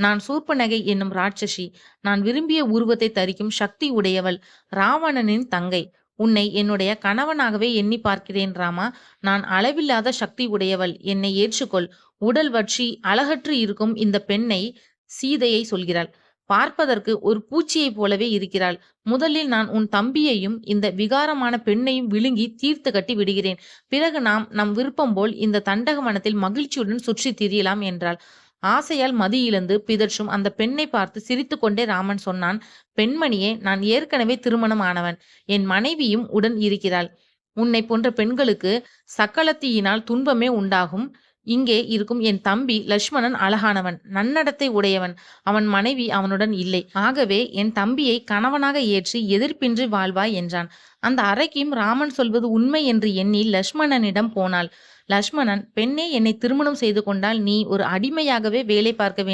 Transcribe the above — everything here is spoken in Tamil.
நான் சூர்ப்பனகை என்னும் ராட்சசி. நான் விரும்பிய உருவத்தை தரிக்கும் சக்தி உடையவள். ராவணனின் தங்கை. உன்னை என்னுடைய கணவனாகவே எண்ணி பார்க்கிறேன் ராமா. நான் அளவில்லாத சக்தி உடையவள். என்னை ஏற்றுக்கொள். உடல் வற்றி அழகற்று இருக்கும் இந்த பெண்ணை சீதையை சொல்கிறாள். பார்ப்பதற்கு ஒரு பூச்சியைப் போலவே இருக்கிறாள். முதலில் நான் உன் தம்பியையும் இந்த விகாரமான பெண்ணையும் விழுங்கி தீர்த்து கட்டி விடுகிறேன். பிறகு நாம் நம் விருப்பம் போல் இந்த தண்டகவனத்தில் மகிழ்ச்சியுடன் சுற்றித் திரியலாம் என்றாள். ஆசையால் மதி இழந்து பிதற்றும் அந்த பெண்ணை பார்த்து சிரித்துக்கொண்டே ராமன் சொன்னான், பெண்மணியே, நான் ஏற்கனவே திருமணம் ஆனவன். என் மனைவியும் உடன் இருக்கிறாள். உன்னை போன்ற பெண்களுக்கு சக்களத்தியினால் துன்பமே உண்டாகும். இங்கே இருக்கும் என் தம்பி லட்சுமணன் அழகானவன், நன்னடத்தை உடையவன். அவன் மனைவி அவனுடன் இல்லை. ஆகவே என் தம்பியை கணவனாக ஏற்றி எதிர்ப்பின்றி வாழ்வாய் என்றான். அந்த அறைக்கும் ராமன் சொல்வது உண்மை என்று எண்ணி லட்சுமணனிடம் போனாள். லட்சுமணன், பெண்ணே, என்னை திருமணம் செய்து கொண்டால் நீ ஒரு அடிமையாகவே வேலை பார்க்க வேண்டும்.